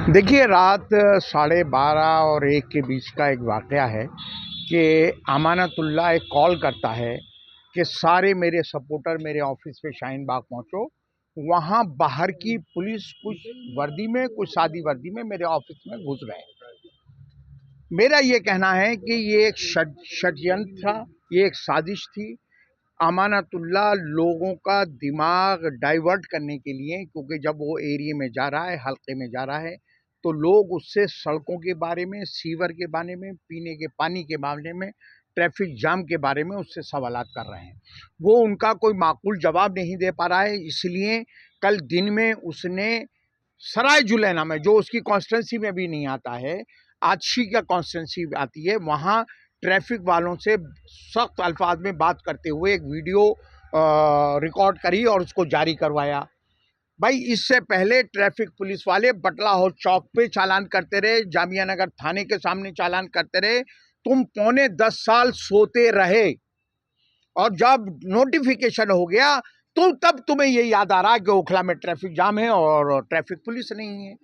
देखिए, रात 12:30 और 1 के बीच का एक वाक़या है कि अमानतुल्लाह एक कॉल करता है कि सारे मेरे सपोर्टर मेरे ऑफ़िस पे शाहीन बाग पहुँचो। वहाँ बाहर की पुलिस कुछ वर्दी में, कुछ सादी वर्दी में मेरे ऑफ़िस में घुस गए। मेरा ये कहना है कि ये एक षड्यंत्र था, ये एक साज़िश थी। अमानतुल्लाह लोगों का दिमाग डाइवर्ट करने के लिए, क्योंकि जब वो एरिया में जा रहा है, हल्के में जा रहा है, तो लोग उससे सड़कों के बारे में, सीवर के बारे में, पीने के पानी के मामले में, ट्रैफिक जाम के बारे में उससे सवालात कर रहे हैं। वो उनका कोई माकूल जवाब नहीं दे पा रहा है, इसलिए कल दिन में उसने सराय जुलैना में, जो उसकी कॉन्स्टिट्यूंसी में भी नहीं आता है, आजशी का कॉन्स्टिट्यूंसी आती है, वहाँ ट्रैफिक वालों से सख्त अल्फाज में बात करते हुए एक वीडियो रिकॉर्ड करी और उसको जारी करवाया। भाई, इससे पहले ट्रैफिक पुलिस वाले बटला हाउस चौक पे चालान करते रहे, जामिया नगर थाने के सामने चालान करते रहे। तुम पौने 10 साल सोते रहे और जब नोटिफिकेशन हो गया तो तब तुम्हें ये याद आ रहा है कि ओखला में ट्रैफिक जाम है और ट्रैफिक पुलिस नहीं है।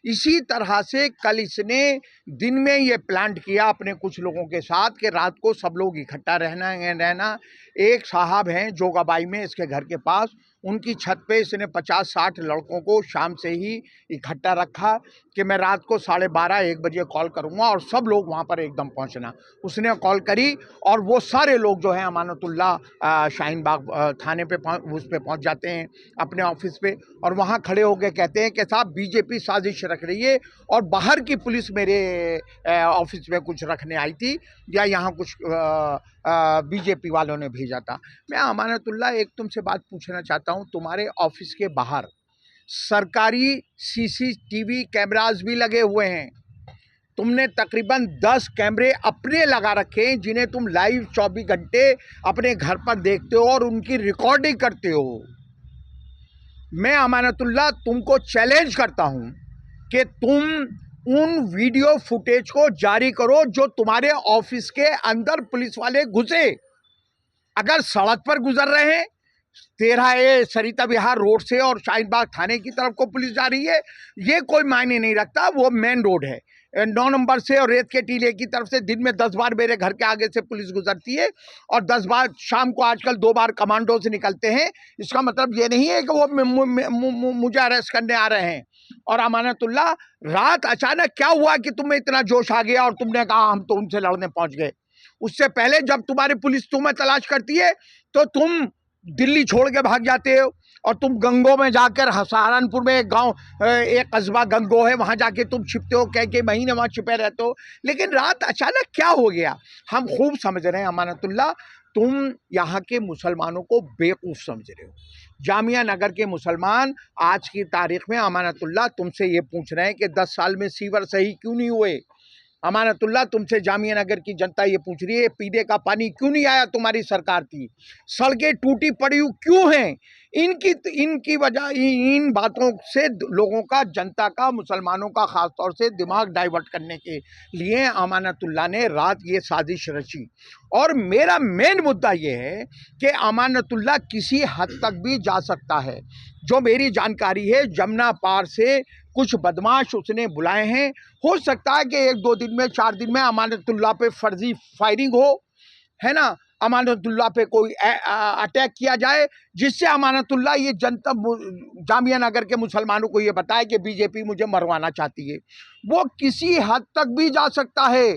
इसी तरह से कल इसने दिन में ये प्लान किया अपने कुछ लोगों के साथ कि रात को सब लोग इकट्ठा रहना। एक साहब हैं जोगाबाई में, इसके घर के पास, उनकी छत पे इसने 50-60 लड़कों को शाम से ही इकट्ठा रखा कि मैं रात को 12:30-1 बजे कॉल करूँगा और सब लोग वहाँ पर एकदम पहुँचना। उसने कॉल करी और वो सारे लोग जो हैं अमानतुल्लाह शाहीन बाग थाने पे उस पे पहुँच जाते हैं अपने ऑफिस पे, और वहाँ खड़े होकर कहते हैं कि साहब बीजेपी साजिश रख रही है और बाहर की पुलिस मेरे ऑफिस में कुछ रखने आई थी, या यहाँ कुछ बीजेपी वालों ने भेजा था। मैं अमानतुल्लाह एक तुमसे बात पूछना चाहता हूँ, तुम्हारे ऑफिस के बाहर सरकारी सीसीटीवी कैमरास भी लगे हुए हैं। तुमने तकरीबन 10 कैमरे अपने लगा रखे हैं जिन्हें तुम लाइव 24 घंटे अपने घर पर देखते हो और उनकी रिकॉर्डिंग करते हो। मैं अमानतुल्लाह तुमको चैलेंज करता हूं कि तुम उन वीडियो फुटेज को जारी करो जो तुम्हारे ऑफिस के अंदर पुलिस वाले घुसे। अगर सड़क पर गुजर रहे हैं 13A सरिता विहार रोड से और शाहीन बाग थाने की तरफ को पुलिस जा रही है, ये कोई मायने नहीं रखता, वो मेन रोड है। 9 नंबर से और रेत के टीले की तरफ से दिन में 10 बार मेरे घर के आगे से पुलिस गुजरती है और 10 बार शाम को आजकल 2 बार कमांडो से निकलते हैं। इसका मतलब ये नहीं है कि वो मुझे अरेस्ट करने आ रहे हैं। और अमानतुल्लाह, रात अचानक क्या हुआ कि तुम्हें इतना जोश आ गया और तुमने कहा हम तो उनसे लड़ने पहुंच गए? उससे पहले जब तुम्हारी पुलिस तुम्हें तलाश करती है तो तुम दिल्ली छोड़ के भाग जाते हो और तुम गंगो में जाकर, सहारनपुर में एक गांव, एक कस्बा गंगो है, वहां जाके तुम छिपते हो, कह के महीने वहां छिपे रहते हो। लेकिन रात अचानक क्या हो गया? हम खूब समझ रहे हैं अमानतुल्लाह, तुम यहाँ के मुसलमानों को बेवकूफ़ समझ रहे हो। जामिया नगर के मुसलमान आज की तारीख में अमानतुल्लाह तुमसे ये पूछ रहे हैं कि 10 साल में सीवर सही क्यों नहीं हुए। अमानतुल्लाह, तुमसे जामिया नगर की जनता ये पूछ रही है पीने का पानी क्यों नहीं आया, तुम्हारी सरकार थी। सड़कें टूटी पड़ी क्यों हैं? इनकी वजह, इन बातों से लोगों का, जनता का, मुसलमानों का खास तौर से दिमाग डाइवर्ट करने के लिए अमानतुल्लाह ने रात ये साजिश रची। और मेरा मेन मुद्दा ये है कि अमानतुल्लाह किसी हद तक भी जा सकता है। जो मेरी जानकारी है, जमुना पार से कुछ बदमाश उसने बुलाए हैं। हो सकता है कि 1-2 दिन में, 4 दिन में अमानतुल्लाह पे फर्जी फायरिंग हो, है ना, अमानतुल्लाह पे कोई अटैक किया जाए जिससे अमानतुल्लाह ये जनता, जामिया नगर के मुसलमानों को ये बताए कि बीजेपी मुझे मरवाना चाहती है। वो किसी हद तक भी जा सकता है।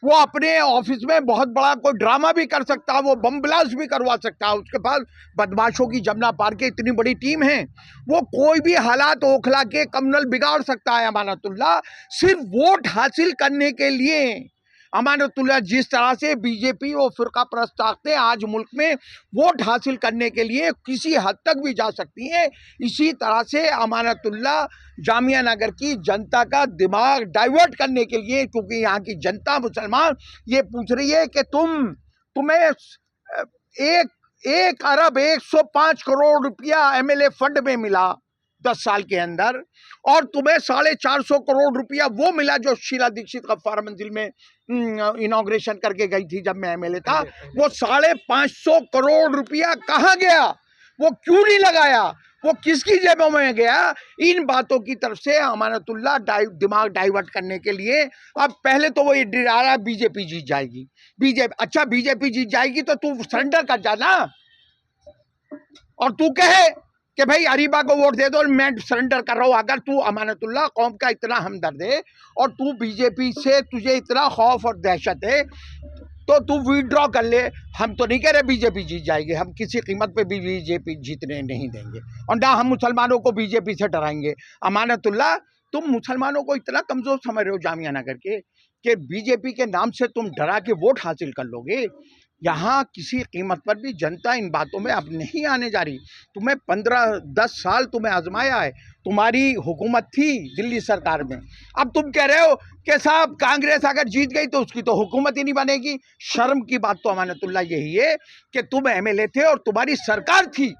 वो अपने ऑफिस में बहुत बड़ा कोई ड्रामा भी कर सकता है, वो बम ब्लास्ट भी करवा सकता है। उसके पास बदमाशों की जमुना पार के इतनी बड़ी टीम है, वो कोई भी हालात ओखला के कम्युनल बिगाड़ सकता है। अमानतुल्लाह सिर्फ वोट हासिल करने के लिए, अमानतुल्लाह जिस तरह से बीजेपी और फिरका परस्त ताकतें आज मुल्क में वोट हासिल करने के लिए किसी हद तक भी जा सकती हैं, इसी तरह से अमानतुल्लाह जामिया नगर की जनता का दिमाग डाइवर्ट करने के लिए, क्योंकि यहाँ की जनता मुसलमान ये पूछ रही है कि तुम्हें 1 अरब 105 करोड़ रुपया MLA फंड में मिला 10 साल के अंदर, और तुम्हें 450 करोड़ रुपया वो मिला जो शीला दीक्षित गफ्फार मंजिल में इनॉग्रेशन करके गई थी जब मैं MLA था। वो 550 करोड़ रुपया कहाँ गया? वो क्यों नहीं लगाया, वो किसकी जेबों में गया? इन बातों की तरफ से अमानतुल्लाह दिमाग डाइवर्ट करने के लिए अब पहले तो वो ये डरा रहा बीजेपी जीत जाएगी। बीजेपी, अच्छा बीजेपी जीत जाएगी तो तू सरेंडर कर जाना और तू कहे कि भाई अरीबा को वोट दे दो और मैं सरेंडर कर रहा हूं। अगर तू अमानतुल्लाह कौम का इतना हमदर्द है और तू बीजेपी से तुझे इतना खौफ और दहशत है तो तू विड्रॉ कर ले। हम तो नहीं कह रहे बीजेपी जीत जाएगी, हम किसी कीमत पे भी बीजेपी जीतने नहीं देंगे और ना हम मुसलमानों को बीजेपी से डराएंगे। अमानतुल्लाह, तुम मुसलमानों को इतना कमजोर समझ रहे हो जामिया नगर के कि बीजेपी के नाम से तुम डरा के वोट हासिल कर लोगे। यहाँ किसी कीमत पर भी जनता इन बातों में अब नहीं आने जा रही। तुम्हें 15-10 साल तुम्हें आजमाया है, तुम्हारी हुकूमत थी दिल्ली सरकार में। अब तुम कह रहे हो कि साहब कांग्रेस अगर जीत गई तो उसकी तो हुकूमत ही नहीं बनेगी। शर्म की बात तो अमानतुल्लाह यही है कि तुम एमएलए थे और तुम्हारी सरकार थी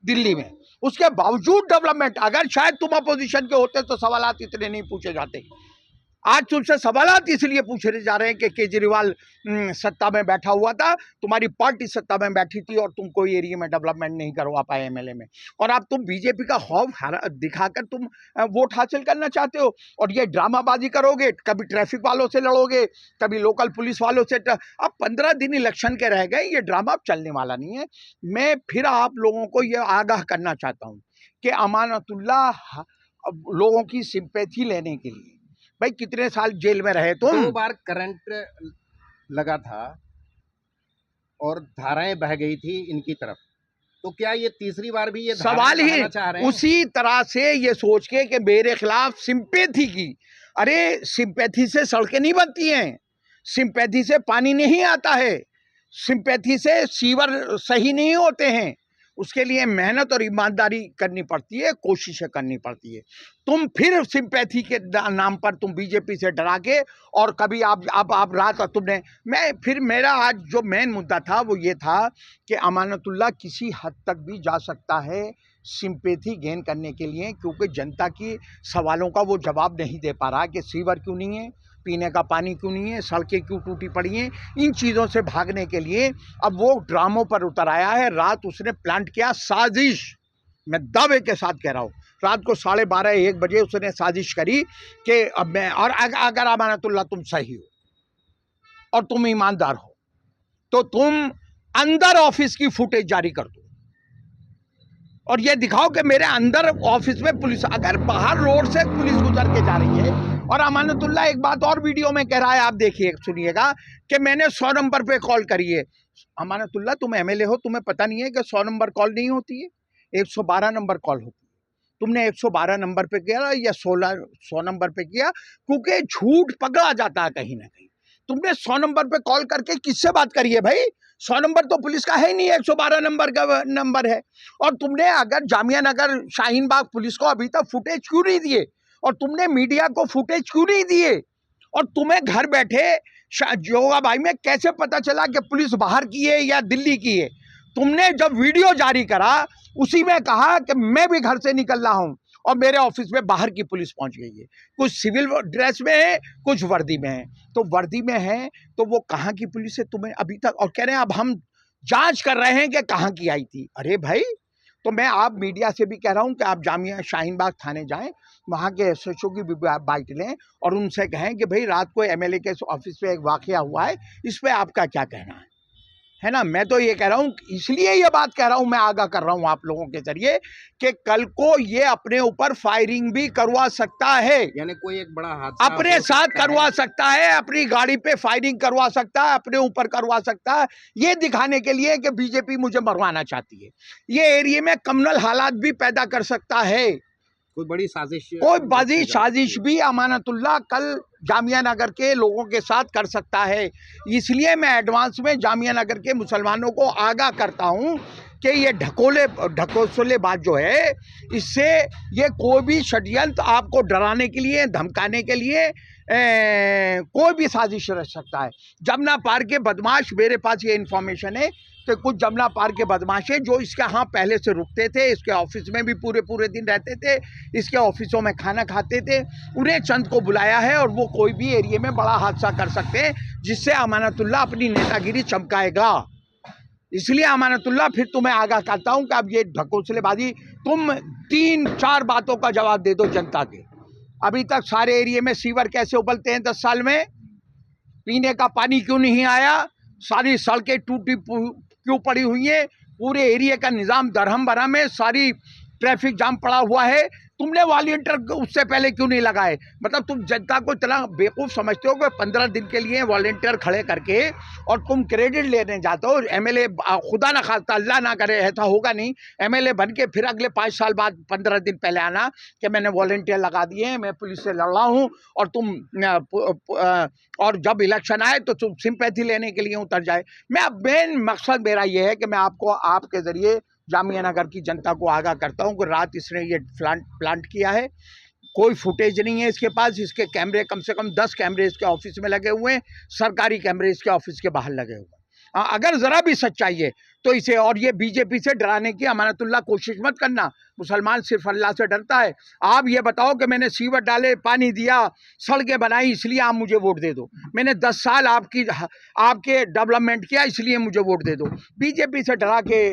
दिल्ली में, उसके बावजूद डेवलपमेंट, अगर शायद तुम अपोजिशन के होते तो सवालात इतने नहीं पूछे जाते। आज तुमसे सवालात इसलिए पूछे जा रहे हैं कि केजरीवाल सत्ता में बैठा हुआ था, तुम्हारी पार्टी सत्ता में बैठी थी और तुम कोई एरिया में डेवलपमेंट नहीं करवा पाए एमएलए में, और अब तुम बीजेपी का खौफ दिखाकर तुम वोट हासिल करना चाहते हो और ये ड्रामाबाजी करोगे। कभी ट्रैफिक वालों से लड़ोगे, कभी लोकल पुलिस वालों से। अब 15 दिन इलेक्शन के रह गए, ये ड्रामा अब चलने वाला नहीं है। मैं फिर आप लोगों को ये आगाह करना चाहता हूँ कि अमानतुल्लाह लोगों की सिंपैथी लेने के लिए, भाई कितने साल जेल में रहे तुम? 2 बार करंट लगा था और धाराएं बह गई थी इनकी तरफ, तो क्या ये तीसरी बार भी ये सवाल ही चाह रहे हैं? उसी तरह से ये सोच के कि मेरे खिलाफ सिंपैथी की। अरे सिंपैथी से सड़कें नहीं बनती हैं, सिंपैथी से पानी नहीं आता है, सिंपैथी से सीवर सही नहीं होते हैं। उसके लिए मेहनत और ईमानदारी करनी पड़ती है, कोशिशें करनी पड़ती है। तुम फिर सिंपैथी के नाम पर तुम बीजेपी से डरा के, और कभी आप रात तुमने, मैं फिर मेरा आज जो मेन मुद्दा था वो ये था कि अमानतुल्लाह किसी हद तक भी जा सकता है सिंपैथी गेन करने के लिए, क्योंकि जनता की सवालों का वो जवाब नहीं दे पा रहा कि सीवर क्यों नहीं है, पीने का पानी क्यों नहीं है, सड़कें क्यों टूटी पड़ी हैं। इन चीज़ों से भागने के लिए अब वो ड्रामों पर उतर आया है। रात उसने प्लांट किया साजिश, मैं दावे के साथ कह रहा हूँ, रात को 12:30-1 बजे उसने साजिश करी कि अब मैं, और अगर अमानतुल्लाह तुम सही हो और तुम ईमानदार हो तो तुम अंदर ऑफिस की फुटेज जारी कर दो और ये दिखाओ कि मेरे अंदर ऑफिस में पुलिस, अगर बाहर रोड से पुलिस गुजर के जा रही है। और अमानतुल्लाह एक बात और वीडियो में कह रहा है, आप देखिए सुनिएगा, कि मैंने 100 नंबर पे कॉल करी है। अमानतुल्लाह, तुम एमएलए हो, तुम्हें पता नहीं है कि 100 नंबर कॉल नहीं होती है, 112 नंबर कॉल होती है। तुमने 112 नंबर पे किया या 100 नंबर पे किया, क्योंकि झूठ पकड़ा जाता है कहीं ना कहीं। तुमने 100 नंबर पे कॉल करके किससे बात करी है भाई? 100 नंबर तो पुलिस का है नहीं, 112 नंबर का नंबर है। और तुमने अगर जामिया नगर शाहीन बाग पुलिस को अभी तक फुटेज क्यों नहीं दिए, और तुमने मीडिया को फुटेज क्यों नहीं दिए, और तुम्हें घर बैठे जोगा भाई में कैसे पता चला कि पुलिस बाहर की है या दिल्ली की है? तुमने जब वीडियो जारी करा उसी में कहा कि मैं भी घर से निकल रहा हूं और मेरे ऑफिस में बाहर की पुलिस पहुंच गई है, कुछ सिविल ड्रेस में है, कुछ वर्दी में है। तो वर्दी में है तो वो कहाँ की पुलिस है तुम्हें अभी तक, और कह रहे हैं अब हम जांच कर रहे हैं कि कहाँ की आई थी। अरे भाई, तो मैं आप मीडिया से भी कह रहा हूं कि आप जामिया शाहीन बाग थाने जाएं, वहाँ के एसएचओ की भी बाइट लें और उनसे कहें कि भाई रात को एमएलए के ऑफिस में एक वाकया हुआ है, इस पर आपका क्या कहना है ना? मैं तो ये कह रहा हूँ, इसलिए ये बात कह रहा हूँ, मैं आगाह कर रहा हूँ आप लोगों के जरिए कि कल को ये अपने ऊपर फायरिंग भी करवा सकता है, यानी कोई एक बड़ा हादसा अपने साथ करवा सकता है, अपनी गाड़ी पे फायरिंग करवा सकता है, अपने ऊपर करवा सकता है, ये दिखाने के लिए कि बीजेपी मुझे मरवाना चाहती है। ये एरिया में कम्युनल हालात भी पैदा कर सकता है, कोई बड़ी साजिश भी अमानतुल्लाह कल जामिया नगर के लोगों के साथ कर सकता है। इसलिए मैं एडवांस में जामिया नगर के मुसलमानों को आगाह करता हूं कि ये ढकोसले बात जो है, इससे ये कोई भी षड्यंत्र आपको डराने के लिए, धमकाने के लिए कोई भी साजिश रच सकता है। जमुना पार के बदमाश, मेरे पास ये इन्फॉर्मेशन है कि कुछ जमुना पार के बदमाश है जो इसके यहाँ पहले से रुकते थे, इसके ऑफिस में भी पूरे दिन रहते थे, इसके ऑफिसों में खाना खाते थे, उन्हें चंद को बुलाया है और वो कोई भी एरिया में बड़ा हादसा कर सकते हैं जिससे अमानतुल्लाह अपनी नेतागिरी चमकाएगा। इसलिए अमानतुल्लाह फिर तुम्हें आगाह करता हूं कि अब ये ढकोसलेबाजी, तुम 3-4 बातों का जवाब दे दो जनता के। अभी तक सारे एरिया में सीवर कैसे उबलते हैं 10 साल में? पीने का पानी क्यों नहीं आया? सारी सड़कें टूटी क्यों पड़ी हुई हैं? पूरे एरिया का निज़ाम दरहम बरहम है, सारी ट्रैफिक जाम पड़ा हुआ है। तुमने वॉलंटियर उससे पहले क्यों नहीं लगाए? मतलब तुम जनता को इतना बेवकूफ़ समझते हो कि 15 दिन के लिए वॉलंटियर खड़े करके और तुम क्रेडिट लेने जाते हो। एमएलए, खुदा ना खास्ता, अल्लाह ना करे ऐसा होगा नहीं, एमएलए बन के फिर अगले 5 साल बाद 15 दिन पहले आना कि मैंने वॉलंटियर लगा दिए हैं, मैं पुलिस से लड़ रहा हूँ, और तुम और जब इलेक्शन आए तो तुम सिंपैथी लेने के लिए उतर जाए। मेन मकसद मेरा ये है कि मैं आपको आपके ज़रिए जामिया नगर की जनता को आगाह करता हूं कि रात इसने ये प्लांट किया है। कोई फुटेज नहीं है इसके पास। इसके कैमरे कम से कम 10 कैमरे इसके ऑफिस में लगे हुए हैं, सरकारी कैमरे इसके ऑफिस के बाहर लगे हुए हैं। अगर ज़रा भी सच्चाई है तो इसे, और ये बीजेपी से डराने की अमानतुल्लाह कोशिश मत करना। मुसलमान सिर्फ अल्लाह से डरता है। आप ये बताओ कि मैंने सीवर डाले, पानी दिया, सड़कें बनाई, इसलिए आप मुझे वोट दे दो। मैंने 10 साल आपके डेवलपमेंट किया, इसलिए मुझे वोट दे दो। बीजेपी से डरा के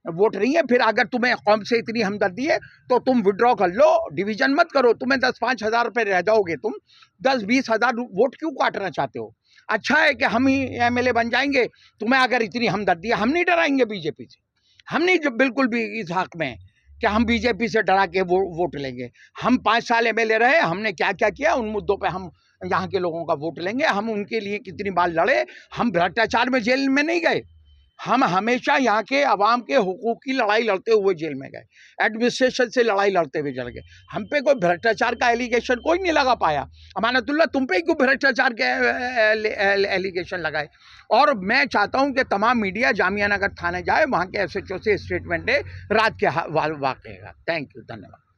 वोट नहीं है। फिर अगर तुम्हें कौम से इतनी हमदर्दी है तो तुम विड्रॉ कर लो, डिवीजन मत करो। तुम्हें 10-5 हज़ार रुपये रह जाओगे, तुम 10-20 हज़ार वोट क्यों काटना चाहते हो? अच्छा है कि हम ही एमएलए बन जाएंगे। तुम्हें अगर इतनी हमदर्दी है, हम नहीं डराएंगे बीजेपी से। हम नहीं, जो बिल्कुल भी इस हक में कि हम बीजेपी से डरा के वोट लेंगे। हम 5 साल एमएलए रहे, हमने क्या क्या किया, उन मुद्दों पे हम यहाँ के लोगों का वोट लेंगे। हम उनके लिए कितनी बार लड़े। हम भ्रष्टाचार में जेल में नहीं गए, हम हमेशा यहाँ के अवाम के हुकूक की लड़ाई लड़ते हुए जेल में गए, एडमिनिस्ट्रेशन से लड़ाई लड़ते हुए जल गए। हम पे कोई भ्रष्टाचार का एलिगेशन कोई नहीं लगा पाया। अमानतुल्लाह, तुम पे क्यों भ्रष्टाचार के एलिगेशन लगाए? और मैं चाहता हूँ कि तमाम मीडिया जामिया नगर थाने जाए, वहाँ के एसएचओ से स्टेटमेंट है रात के वाक़े का। थैंक यू, धन्यवाद।